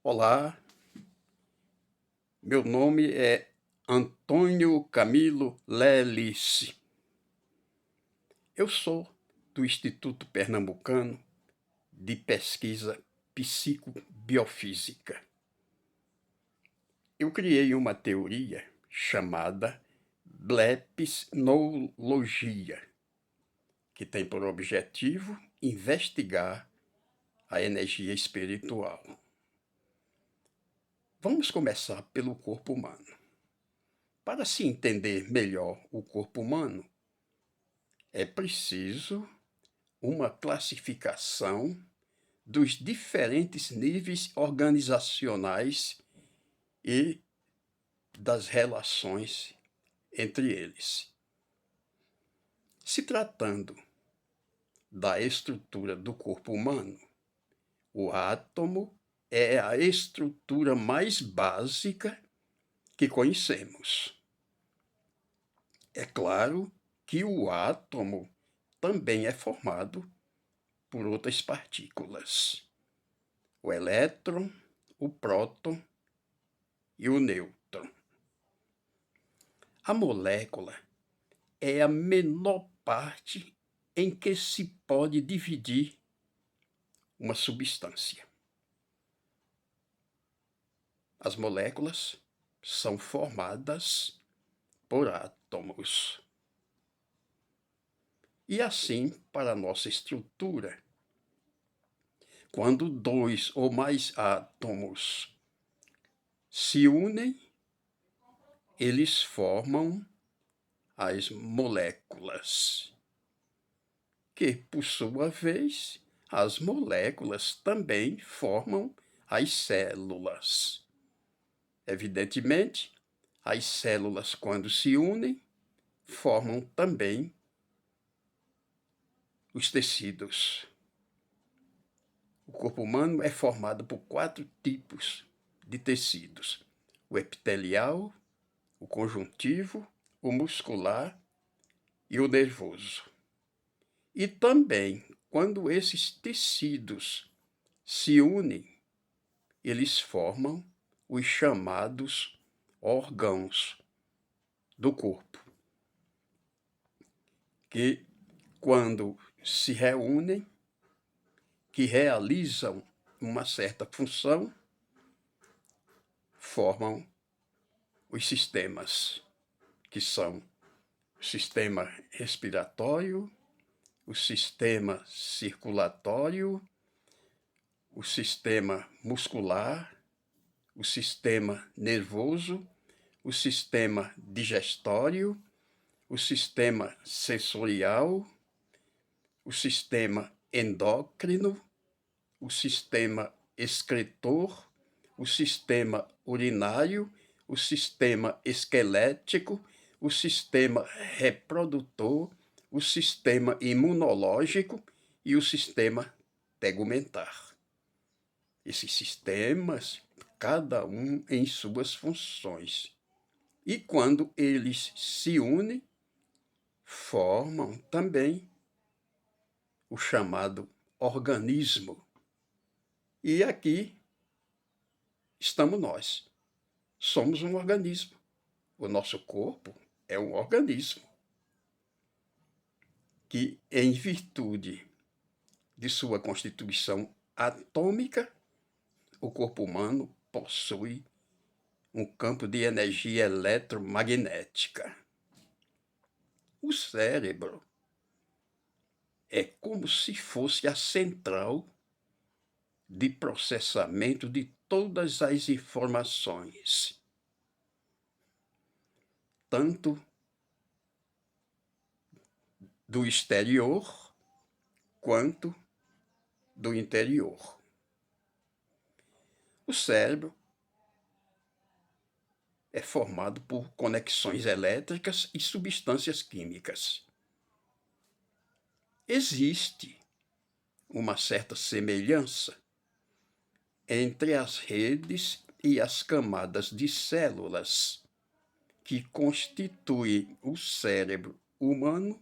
Olá, meu nome é Antônio Camilo Lelice. Eu sou do Instituto Pernambucano de Pesquisa Psicobiofísica. Eu criei uma teoria chamada Blepsnologia, que tem por objetivo investigar a energia espiritual. Vamos começar pelo corpo humano. Para se entender melhor o corpo humano, é preciso uma classificação dos diferentes níveis organizacionais e das relações entre eles. Se tratando da estrutura do corpo humano, o átomo é a estrutura mais básica que conhecemos. É claro que o átomo também é formado por outras partículas: o elétron, o próton e o nêutron. A molécula é a menor parte em que se pode dividir uma substância. As moléculas são formadas por átomos. E assim, para a nossa estrutura, quando dois ou mais átomos se unem, eles formam as moléculas, que, por sua vez, as moléculas também formam as células. Evidentemente, as células, quando se unem, formam também os tecidos. O corpo humano é formado por 4 tipos de tecidos: o epitelial, o conjuntivo, o muscular e o nervoso. E também, quando esses tecidos se unem, eles formam os chamados órgãos do corpo, que, quando se reúnem, que realizam uma certa função, formam os sistemas, que são o sistema respiratório, o sistema circulatório, o sistema muscular, o sistema nervoso, o sistema digestório, o sistema sensorial, o sistema endócrino, o sistema excretor, o sistema urinário, o sistema esquelético, o sistema reprodutor, o sistema imunológico e o sistema tegumentar. Esses sistemas, cada um em suas funções. E quando eles se unem, formam também o chamado organismo. E aqui estamos nós. Somos um organismo. O nosso corpo é um organismo que, em virtude de sua constituição atômica, o corpo humano possui um campo de energia eletromagnética. O cérebro é como se fosse a central de processamento de todas as informações, tanto do exterior quanto do interior. O cérebro é formado por conexões elétricas e substâncias químicas. Existe uma certa semelhança entre as redes e as camadas de células que constituem o cérebro humano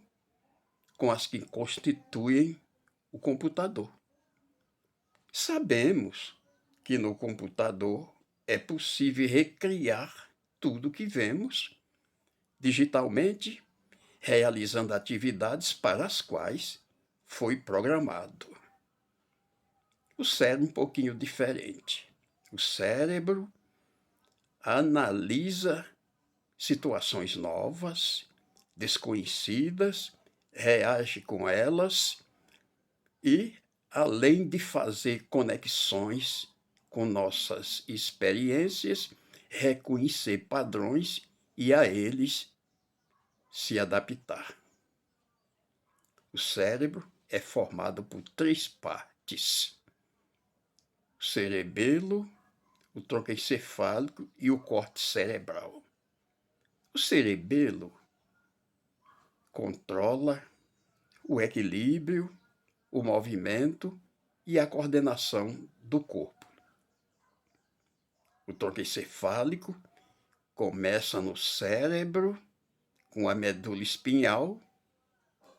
com as que constituem o computador. Sabemos que no computador é possível recriar tudo que vemos digitalmente, realizando atividades para as quais foi programado. O cérebro é um pouquinho diferente. O cérebro analisa situações novas, desconhecidas, reage com elas e, além de fazer conexões com nossas experiências, reconhecer padrões e a eles se adaptar. O cérebro é formado por 3 partes: o cerebelo, o tronco encefálico e o córtex cerebral. O cerebelo controla o equilíbrio, o movimento e a coordenação do corpo. O tronco encefálico começa no cérebro, com a medula espinhal,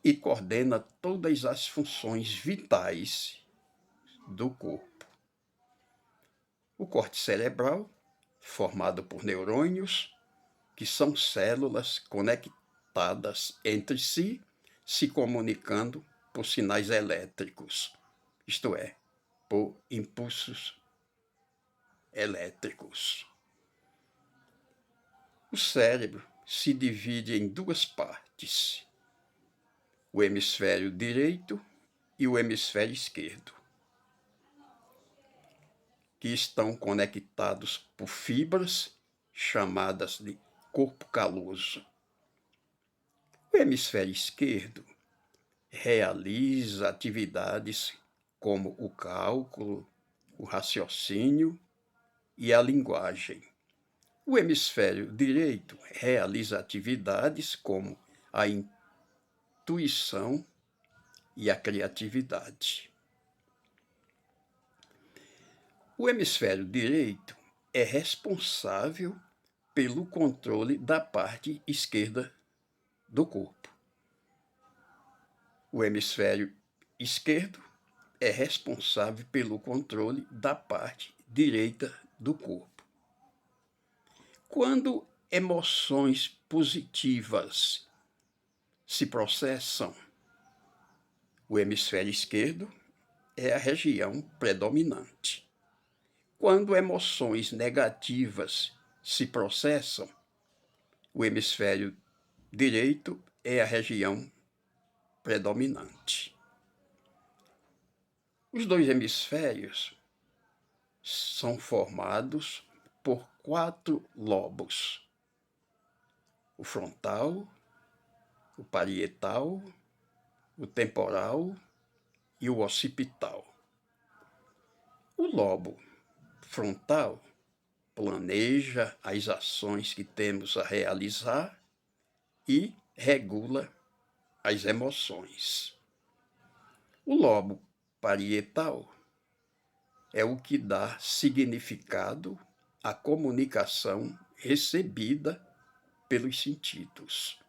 e coordena todas as funções vitais do corpo. O córtex cerebral, formado por neurônios, que são células conectadas entre si, se comunicando por sinais elétricos, isto é, por impulsos elétricos. O cérebro se divide em 2 partes: o hemisfério direito e o hemisfério esquerdo, que estão conectados por fibras chamadas de corpo caloso. O hemisfério esquerdo realiza atividades como o cálculo, o raciocínio e a linguagem. O hemisfério direito realiza atividades como a intuição e a criatividade. O hemisfério direito é responsável pelo controle da parte esquerda do corpo. O hemisfério esquerdo é responsável pelo controle da parte direita do corpo. Quando emoções positivas se processam, o hemisfério esquerdo é a região predominante. Quando emoções negativas se processam, o hemisfério direito é a região predominante. Os 2 hemisférios são formados por 4 lobos: o frontal, o parietal, o temporal e o occipital. O lobo frontal planeja as ações que temos a realizar e regula as emoções. O lobo parietal é o que dá significado à comunicação recebida pelos sentidos.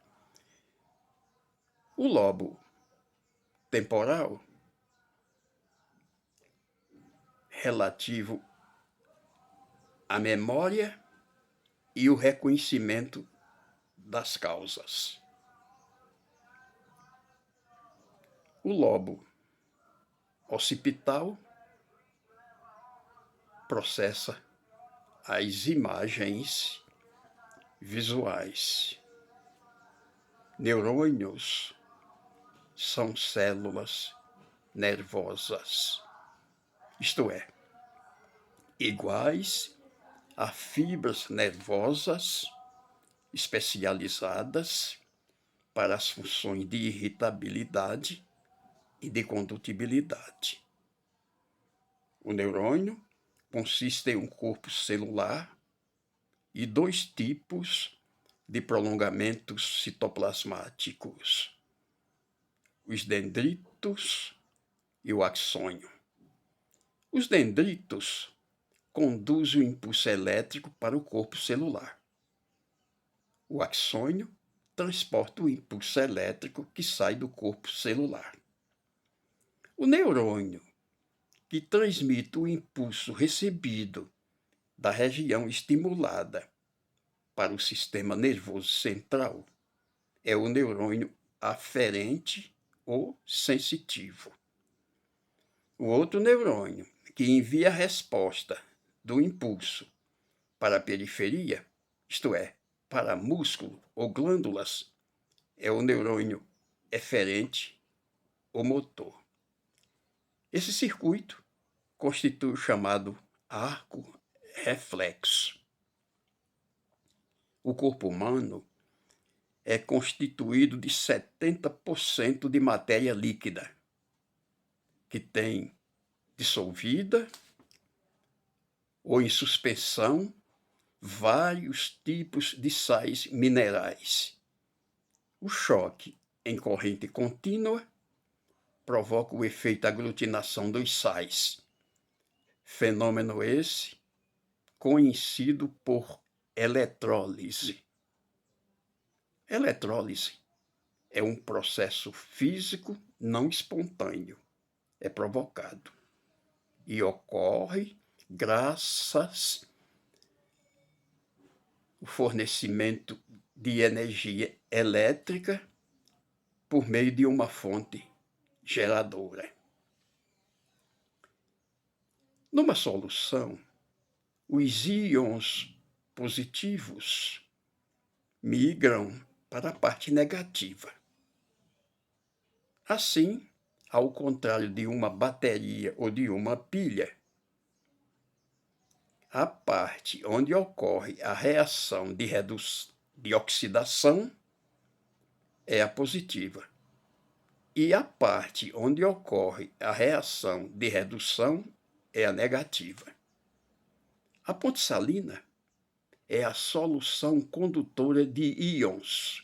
O lobo temporal, relativo à memória e o reconhecimento das causas. O lobo occipital processa as imagens visuais. Neurônios são células nervosas, isto é, iguais a fibras nervosas especializadas para as funções de irritabilidade e de condutibilidade. O neurônio consiste em um corpo celular e 2 tipos de prolongamentos citoplasmáticos: os dendritos e o axônio. Os dendritos conduzem o impulso elétrico para o corpo celular. O axônio transporta o impulso elétrico que sai do corpo celular. O neurônio, que transmite o impulso recebido da região estimulada para o sistema nervoso central é o neurônio aferente ou sensitivo. O outro neurônio que envia a resposta do impulso para a periferia, isto é, para músculo ou glândulas, é o neurônio eferente ou motor. Esse circuito constitui o chamado arco reflexo. O corpo humano é constituído de 70% de matéria líquida, que tem dissolvida ou em suspensão vários tipos de sais minerais. O choque em corrente contínua provoca o efeito aglutinação dos sais, fenômeno esse conhecido por eletrólise. Eletrólise é um processo físico não espontâneo, é provocado e ocorre graças ao fornecimento de energia elétrica por meio de uma fonte geradora. Numa solução, os íons positivos migram para a parte negativa. Assim, ao contrário de uma bateria ou de uma pilha, a parte onde ocorre a reação de oxidação é a positiva. E a parte onde ocorre a reação de redução é a negativa. A ponte salina é a solução condutora de íons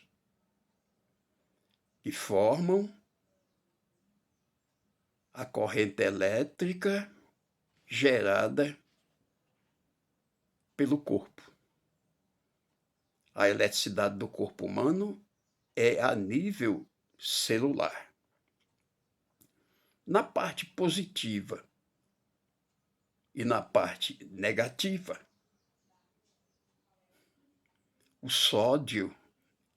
que formam a corrente elétrica gerada pelo corpo. A eletricidade do corpo humano é a nível celular. Na parte positiva e na parte negativa, o sódio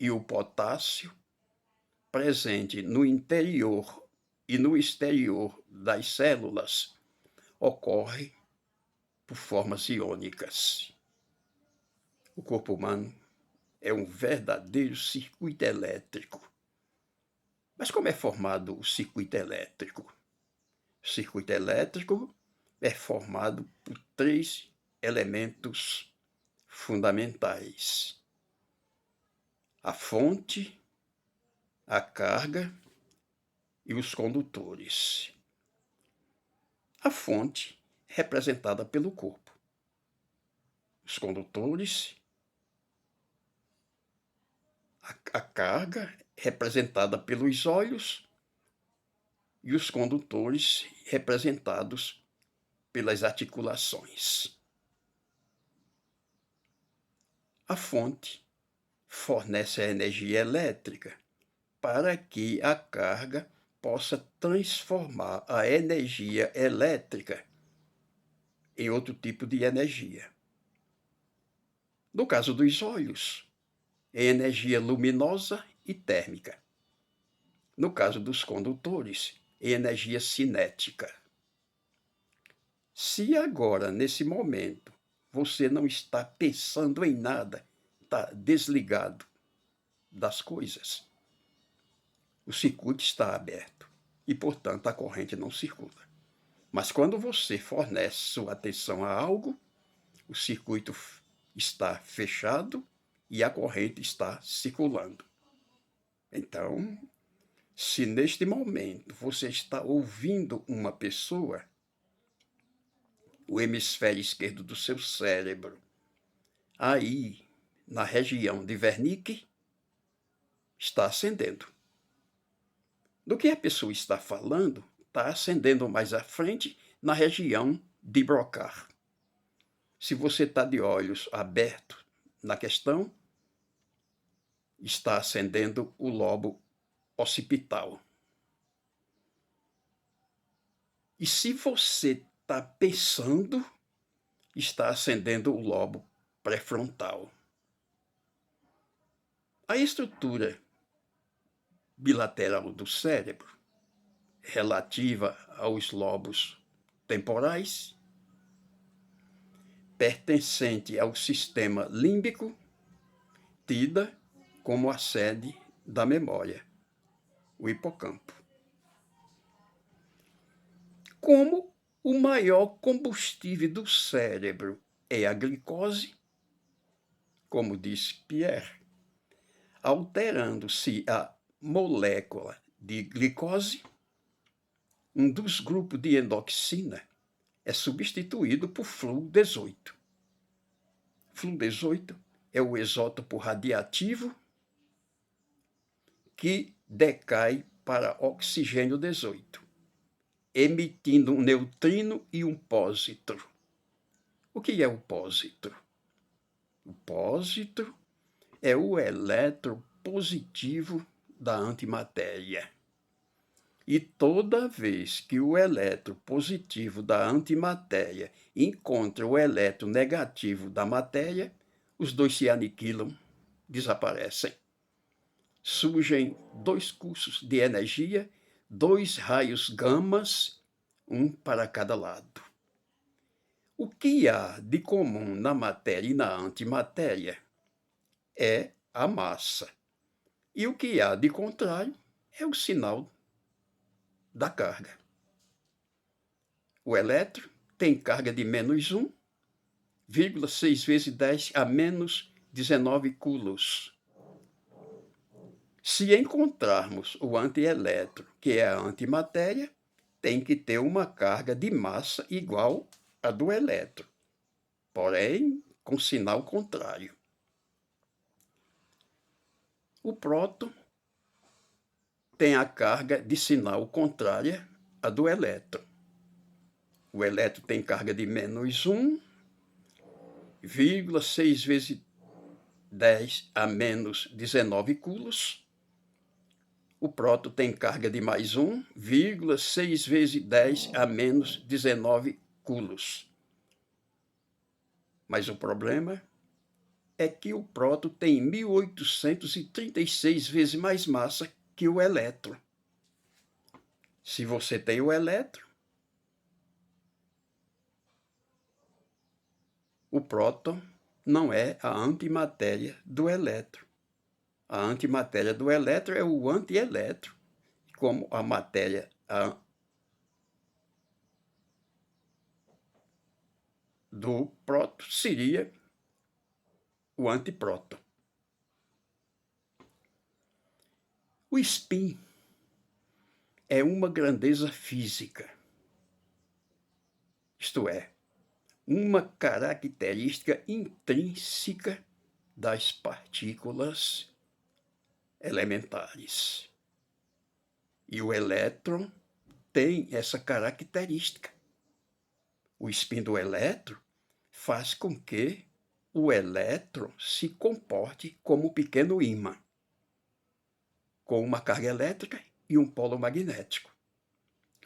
e o potássio presente no interior e no exterior das células ocorre por formas iônicas. O corpo humano é um verdadeiro circuito elétrico. Mas como é formado o circuito elétrico? O circuito elétrico é formado por 3 elementos fundamentais: a fonte, a carga e os condutores. A fonte, representada pelo corpo. Os condutores, a carga, representada pelos olhos, e os condutores, representados pelas articulações. A fonte fornece a energia elétrica para que a carga possa transformar a energia elétrica em outro tipo de energia. No caso dos olhos, é energia luminosa e térmica. No caso dos condutores, é energia cinética. Se agora, nesse momento, você não está pensando em nada, está desligado das coisas, o circuito está aberto e, portanto, a corrente não circula. Mas quando você fornece sua atenção a algo, o circuito está fechado e a corrente está circulando. Então, se neste momento você está ouvindo uma pessoa, o hemisfério esquerdo do seu cérebro, aí, na região de Wernicke, está acendendo. Do que a pessoa está falando, está acendendo mais à frente na região de Broca. Se você está de olhos abertos na questão, está acendendo o lobo occipital. E se você está pensando, está acendendo o lobo pré-frontal. A estrutura bilateral do cérebro, relativa aos lobos temporais, pertencente ao sistema límbico, tida como a sede da memória, o hipocampo. Como o maior combustível do cérebro é a glicose, como disse Pierre, alterando-se a molécula de glicose, um dos grupos de endoxina é substituído por Flu-18. Flu-18 é o isótopo radioativo que decai para oxigênio 18, emitindo um neutrino e um pósitro. O que é o pósitro? O pósitro é o elétron positivo da antimatéria. E toda vez que o elétron positivo da antimatéria encontra o elétron negativo da matéria, os dois se aniquilam, desaparecem. Surgem dois cursos de energia, dois raios gamas, um para cada lado. O que há de comum na matéria e na antimatéria é a massa. E o que há de contrário é o sinal da carga. O elétron tem carga de menos 1,6 vezes 10 a menos 19 coulombs. Se encontrarmos o antielétron, que é a antimatéria, tem que ter uma carga de massa igual à do elétron, porém com sinal contrário. O próton tem a carga de sinal contrária à do elétron. O elétron tem carga de menos 1,6 vezes 10 a menos 19 coulombs. O próton tem carga de mais 1,6 vezes 10 a menos 19 coulombs. Mas o problema é que o próton tem 1836 vezes mais massa que o elétron. Se você tem o elétron, o próton não é a antimatéria do elétron. A antimatéria do elétron é o antielétron, como a matéria do próton seria o antipróton. O spin é uma grandeza física, isto é, uma característica intrínseca das partículas elementares. E o elétron tem essa característica. O spin do elétron faz com que o elétron se comporte como um pequeno ímã, com uma carga elétrica e um polo magnético.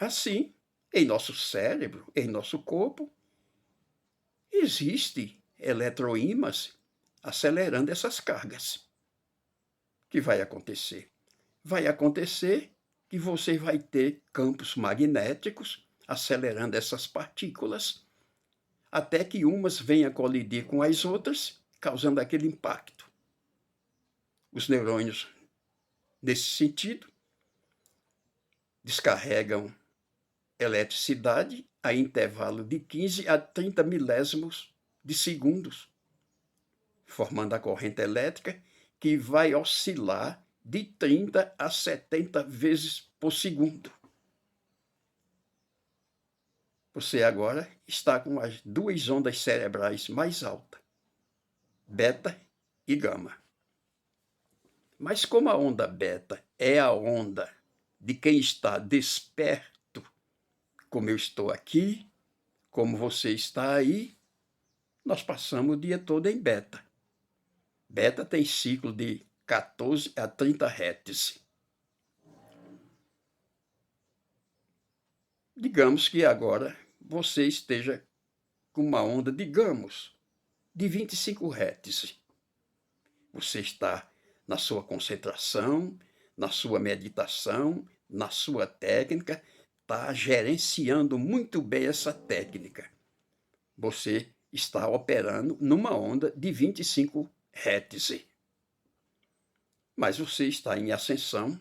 Assim, em nosso cérebro, em nosso corpo, existem eletroímãs acelerando essas cargas. O que vai acontecer? Vai acontecer que você vai ter campos magnéticos acelerando essas partículas, até que umas venham colidir com as outras, causando aquele impacto. Os neurônios, nesse sentido, descarregam eletricidade a intervalo de 15 a 30 milésimos de segundos, formando a corrente elétrica que vai oscilar de 30 a 70 vezes por segundo. Você agora está com as duas ondas cerebrais mais altas, beta e gama. Mas como a onda beta é a onda de quem está desperto, como eu estou aqui, como você está aí, nós passamos o dia todo em beta. Beta tem ciclo de 14 a 30 Hz. Digamos que agora você esteja com uma onda, digamos, de 25 Hz. Você está na sua concentração, na sua meditação, na sua técnica, está gerenciando muito bem essa técnica. Você está operando numa onda de 25 Hz. Mas você está em ascensão,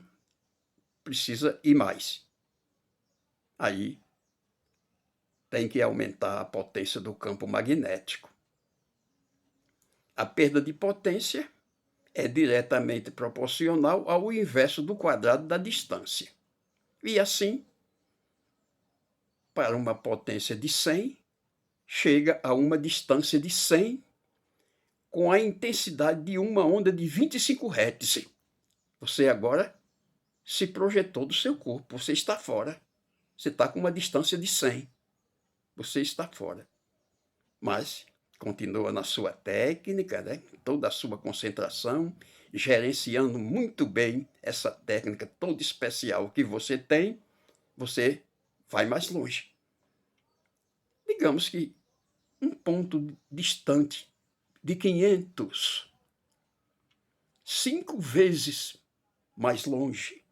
precisa ir mais. Aí tem que aumentar a potência do campo magnético. A perda de potência é diretamente proporcional ao inverso do quadrado da distância. E assim, para uma potência de 100, chega a uma distância de 100 com a intensidade de uma onda de 25 Hz. Você agora se projetou do seu corpo, você está fora. Você está com uma distância de 100. Você está fora. Mas continua na sua técnica, né? Toda a sua concentração, gerenciando muito bem essa técnica toda especial que você tem, você vai mais longe. Digamos que um ponto distante de 500, 5 vezes mais longe.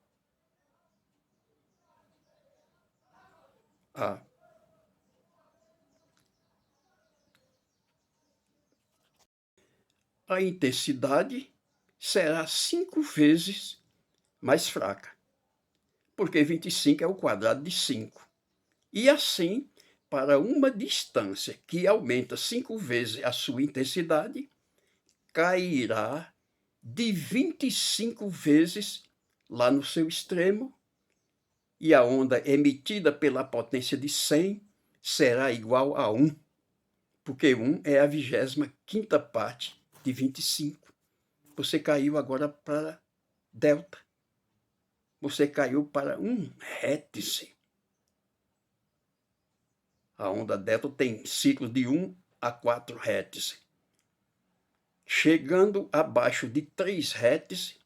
Ah, a intensidade será 5 vezes mais fraca, porque 25 é o quadrado de 5. E assim, para uma distância que aumenta 5 vezes a sua intensidade, cairá de 25 vezes lá no seu extremo, e a onda emitida pela potência de 100 será igual a 1, porque 1 é a 25ª parte de 25. Você caiu agora para delta. Você caiu para 1 Hz. A onda delta tem ciclos de 1 a 4 Hz. Chegando abaixo de 3 Hz,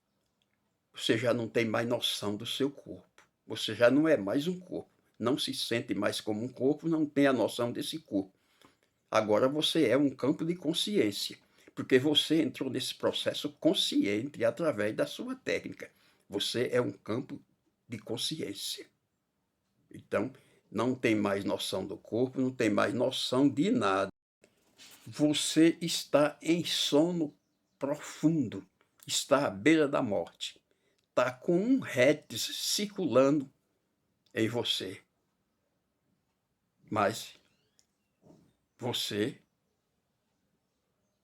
você já não tem mais noção do seu corpo. Você já não é mais um corpo. Não se sente mais como um corpo, não tem a noção desse corpo. Agora você é um campo de consciência, porque você entrou nesse processo consciente através da sua técnica. Você é um campo de consciência. Então, não tem mais noção do corpo, não tem mais noção de nada. Você está em sono profundo, está à beira da morte. Está com 1 Hz circulando em você. Mas você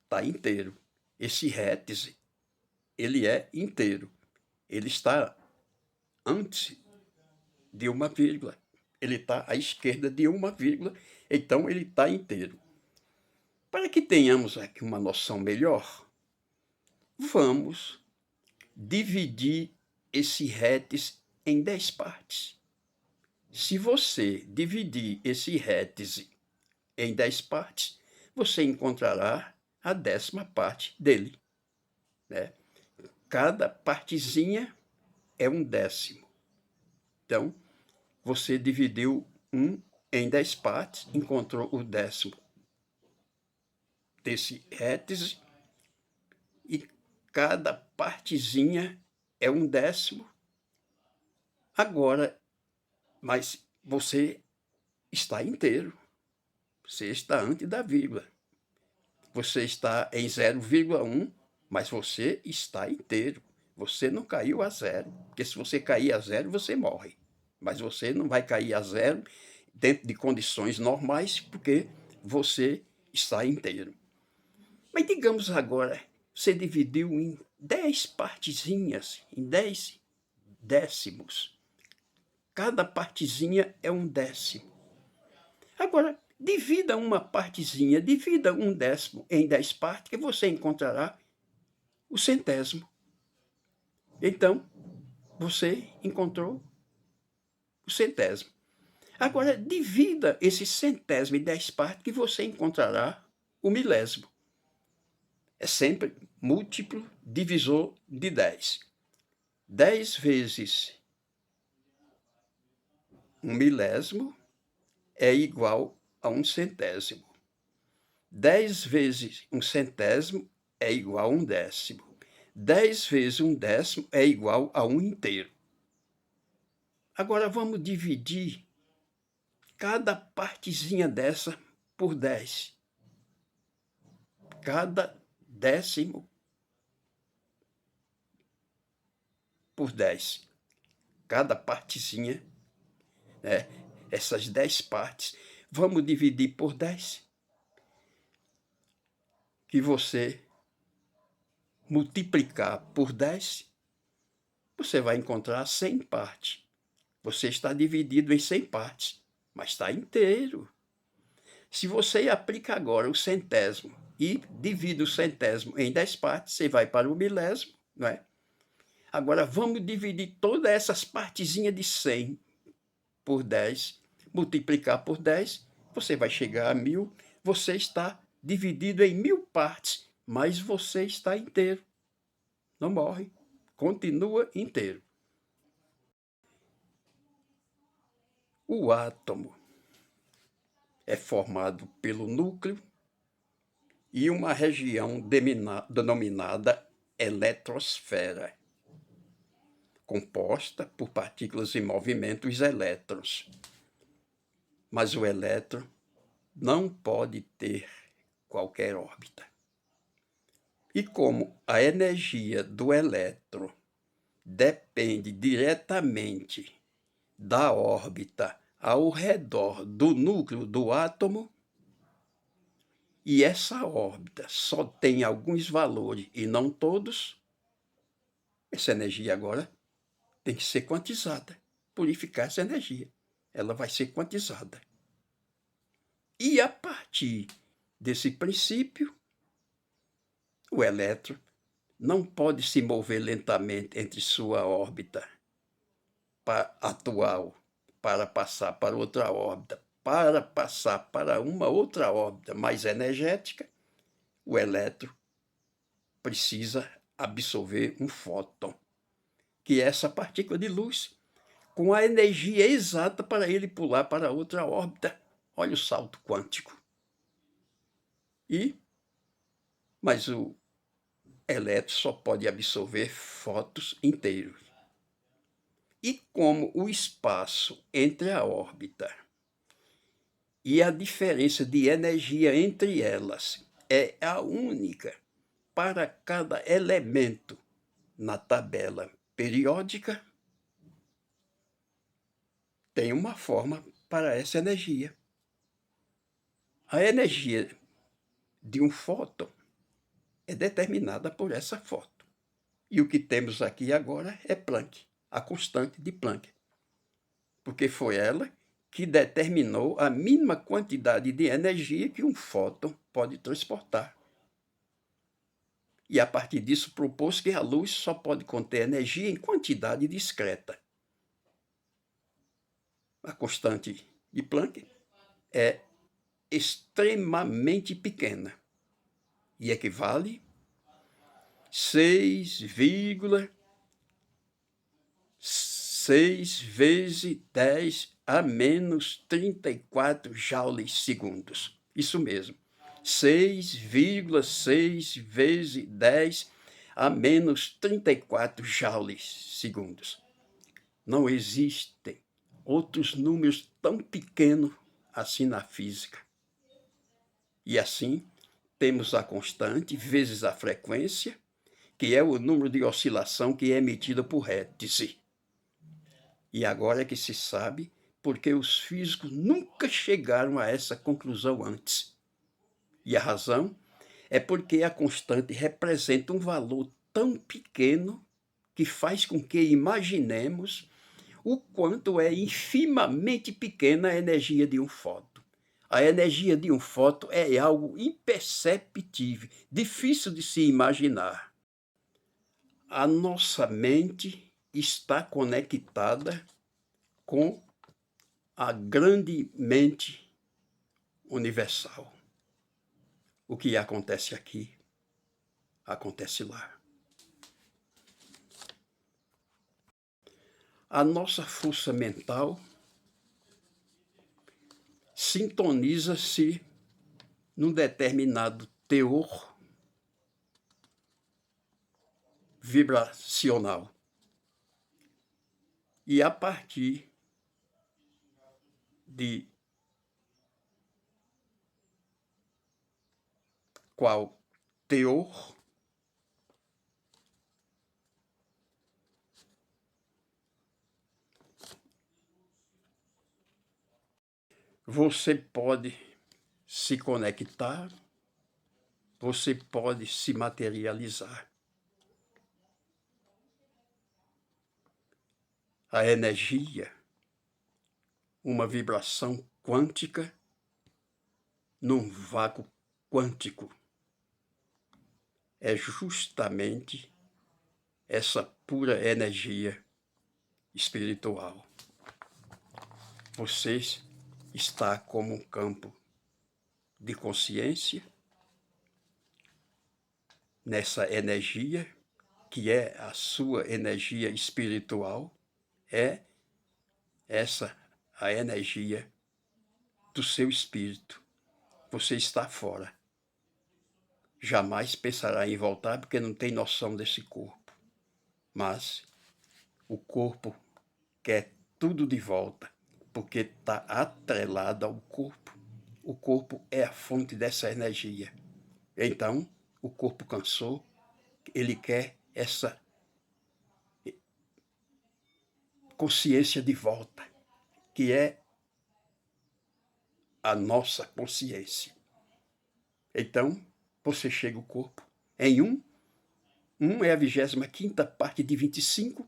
está inteiro. Esse Hz, ele é inteiro. Ele está antes de uma vírgula. Ele está à esquerda de uma vírgula, então ele está inteiro. Para que tenhamos aqui uma noção melhor, vamos dividir esse Hz em 10 partes. Se você dividir esse Hz em 10 partes, você encontrará a 10ª parte dele, né? Cada partezinha é um décimo. Então, você dividiu 1 em 10 partes, encontrou o décimo desse Hz, e cada partezinha é um décimo. Agora, mas você está inteiro. Você está antes da vírgula. Você está em 0,1, mas você está inteiro. Você não caiu a zero, porque se você cair a zero, você morre. Mas você não vai cair a zero dentro de condições normais, porque você está inteiro. Mas digamos agora, você dividiu em 10 partezinhas, em 10 décimos. Cada partezinha é um décimo. Agora, divida uma partezinha, divida um décimo em 10 partes, que você encontrará o centésimo. Então, você encontrou o centésimo. Agora, divida esse centésimo em 10 partes, que você encontrará o milésimo. É sempre múltiplo divisor de 10. 10 vezes um milésimo é igual a 1/100. 10 vezes 1/100 é igual a 1/10. 10 vezes 1/10 é igual a 1 inteiro. Agora vamos dividir cada partezinha dessa por 10. Cada décimo por 10. Cada partezinha, né? Essas 10 partes, vamos dividir por 10. Que você multiplicar por 10, você vai encontrar 100 partes. Você está dividido em 100 partes, mas está inteiro. Se você aplica agora o centésimo e divide o centésimo em 10 partes, você vai para o milésimo, não é? Agora vamos dividir todas essas partezinhas de 100 por 10, multiplicar por 10, você vai chegar a 1000. Você está dividido em 1000 partes, mas você está inteiro. Não morre, continua inteiro. O átomo é formado pelo núcleo e uma região denominada eletrosfera, composta por partículas em movimento, os elétrons. Mas o elétron não pode ter qualquer órbita. E como a energia do elétron depende diretamente da órbita ao redor do núcleo do átomo, e essa órbita só tem alguns valores e não todos, essa energia agora tem que ser quantizada, purificar essa energia. Ela vai ser quantizada. E a partir desse princípio, o elétron não pode se mover lentamente entre sua órbita atual para passar para outra órbita, para passar para uma outra órbita mais energética. O elétron precisa absorver um fóton, que é essa partícula de luz, com a energia exata para ele pular para outra órbita. Olha o salto quântico. Mas o elétron só pode absorver fótons inteiros. E como o espaço entre a órbita e a diferença de energia entre elas é a única para cada elemento na tabela periódica, tem uma forma para essa energia. A energia de um fóton é determinada por essa fóton. E o que temos aqui agora é Planck, a constante de Planck. Porque foi ela que determinou a mínima quantidade de energia que um fóton pode transportar. E a partir disso propôs que a luz só pode conter energia em quantidade discreta. A constante de Planck é extremamente pequena e equivale 6 vezes 10 a menos 34 joules segundos. Isso mesmo, 6,6 vezes 10 a menos 34 joules segundos. Não existem outros números tão pequenos assim na física. E assim, temos a constante vezes a frequência, que é o número de oscilação que é emitido por Hertz. E agora é que se sabe porque os físicos nunca chegaram a essa conclusão antes. E a razão é porque a constante representa um valor tão pequeno que faz com que imaginemos o quanto é infimamente pequena a energia de um fóton. A energia de um fóton é algo imperceptível, difícil de se imaginar. A nossa mente está conectada com a grande mente universal. O que acontece aqui, acontece lá. A nossa força mental sintoniza-se num determinado teor vibracional. E a partir de qual teor você pode se conectar, você pode se materializar. A energia, uma vibração quântica num vácuo quântico, é justamente essa pura energia espiritual. Você está como um campo de consciência nessa energia que é a sua energia espiritual, é essa a energia do seu espírito. Você está fora. Jamais pensará em voltar porque não tem noção desse corpo. Mas o corpo quer tudo de volta porque está atrelado ao corpo. O corpo é a fonte dessa energia. Então, o corpo cansou, ele quer essa consciência de volta, que é a nossa consciência. Então, você chega o corpo em um é a 25ª parte de 25,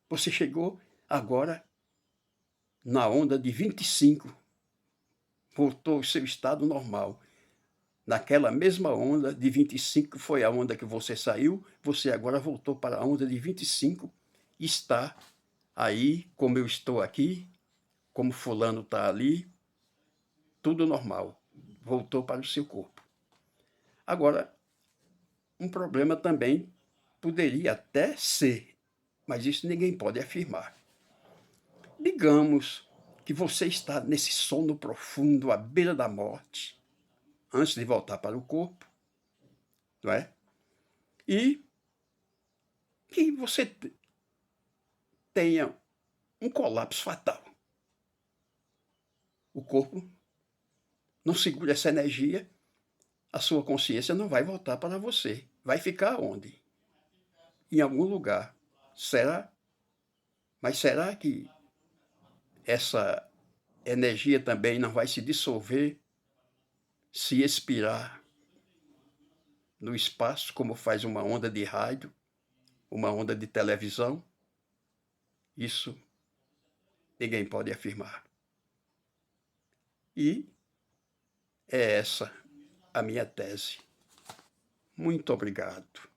você chegou agora na onda de 25, voltou ao seu estado normal. Naquela mesma onda de 25, que foi a onda que você saiu, você agora voltou para a onda de 25, está aí, como eu estou aqui, como fulano está ali, tudo normal, voltou para o seu corpo. Agora, um problema também poderia até ser, mas isso ninguém pode afirmar. Digamos que você está nesse sono profundo, à beira da morte, antes de voltar para o corpo, não é? E que você tenha um colapso fatal. O corpo não segura essa energia, a sua consciência não vai voltar para você. Vai ficar onde? Em algum lugar. Será? Mas será que essa energia também não vai se dissolver, se expirar no espaço, como faz uma onda de rádio, uma onda de televisão? Isso ninguém pode afirmar. E é essa a minha tese. Muito obrigado.